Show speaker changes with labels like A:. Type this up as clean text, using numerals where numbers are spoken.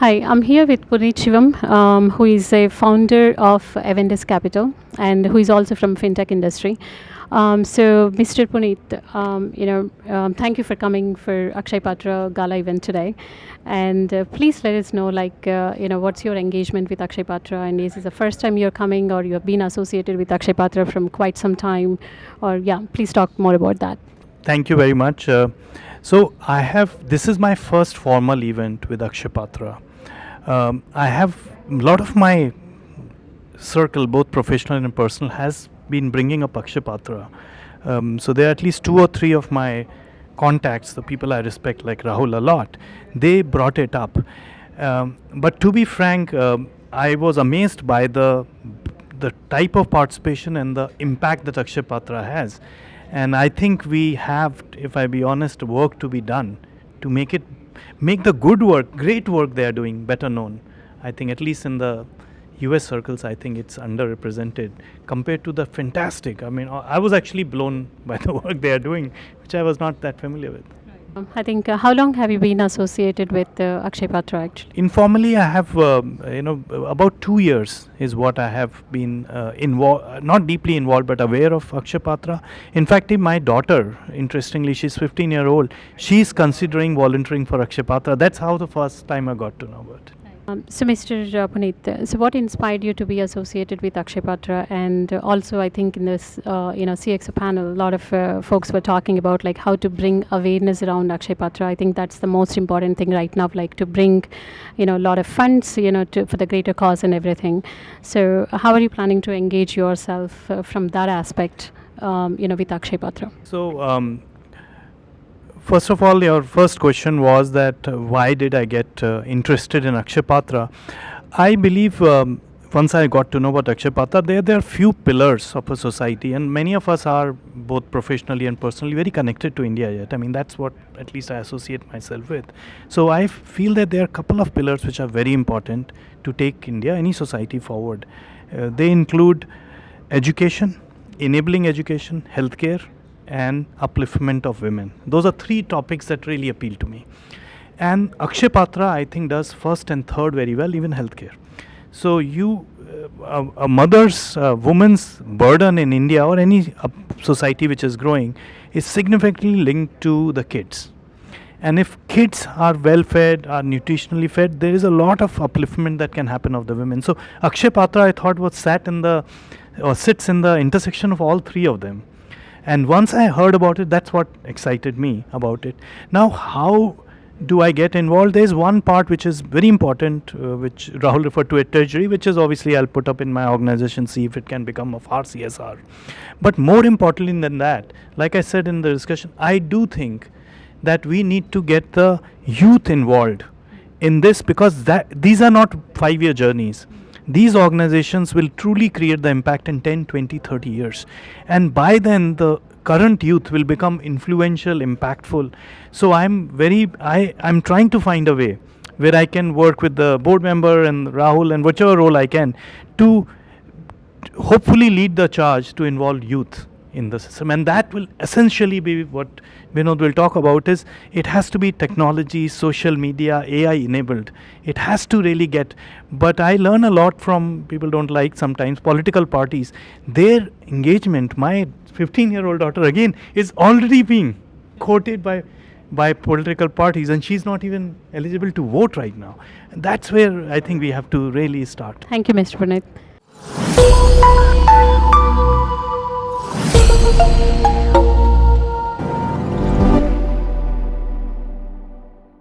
A: Hi, I'm here with Puneet Shivam, who is a founder of Avendus Capital and who is also from fintech industry. So, Mr. Puneet, thank you for coming for Akshaya Patra Gala event today, and please let us know, what's your engagement with Akshaya Patra, and is this the first time you're coming, or you have been associated with Akshaya Patra from quite some time, or please talk more about that.
B: Thank you very much. This is my first formal event with Akshaya Patra. I have a lot of my circle, both professional and personal, has been bringing up Akshaya Patra. So there are at least two or three of my contacts, the people I respect, like Rahul a lot, they brought it up. But to be frank, I was amazed by the type of participation and the impact that Akshaya Patra has. And I think we have, if I be honest, work to be done to make the good work, great work they are doing better known. I think at least in the US circles, I think it's underrepresented compared to the fantastic. I mean, I was actually blown by the work they are doing, which I was not that familiar with.
A: I think how long have you been associated with Akshaya Patra actually?
B: Informally, I have, about 2 years is what I have been involved, not deeply involved, but aware of Akshaya Patra. In fact, my daughter, interestingly, she's 15-year-old, she's considering volunteering for Akshaya Patra. That's how the first time I got to know about it.
A: So, Mr. Puneet, so what inspired you to be associated with Akshaya Patra? And also, I think in this, CXO panel, a lot of folks were talking about like how to bring awareness around Akshaya Patra. I think that's the most important thing right now, like to bring, a lot of funds, for the greater cause and everything. So, how are you planning to engage yourself from that aspect, with Akshaya Patra?
B: So, first of all, your first question was that why did I get interested in Akshaya Patra? I believe once I got to know about Akshaya Patra, there are few pillars of a society, and many of us are both professionally and personally very connected to India yet. I mean, that's what at least I associate myself with. So I feel that there are a couple of pillars which are very important to take India, any society forward. They include education, enabling education, healthcare, and upliftment of women. Those are three topics that really appeal to me. And Akshaya Patra, I think, does first and third very well, even healthcare. So a mother's, woman's burden in India or any society which is growing is significantly linked to the kids. And if kids are well fed, are nutritionally fed, there is a lot of upliftment that can happen of the women. So Akshaya Patra, I thought, sits in the intersection of all three of them. And once I heard about it, that's what excited me about it. Now, how do I get involved? There's one part which is very important, which Rahul referred to as treasury, which is obviously I'll put up in my organization, see if it can become of our CSR. But more importantly than that, like I said in the discussion, I do think that we need to get the youth involved in this, because these are not 5-year journeys. These organizations will truly create the impact in 10, 20, 30 years. And by then, the current youth will become influential, impactful. So I'm trying to find a way where I can work with the board member and Rahul and whichever role I can to hopefully lead the charge to involve youth in the system. And that will essentially be what Vinod will talk about. Is it has to be technology, social media, AI enabled. It has to really get, but I learn a lot from people don't like sometimes political parties. Their engagement, my 15-year-old daughter again is already being quoted by political parties, and she's not even eligible to vote right now. And that's where I think we have to really start.
A: Thank you, Mr. Puneet.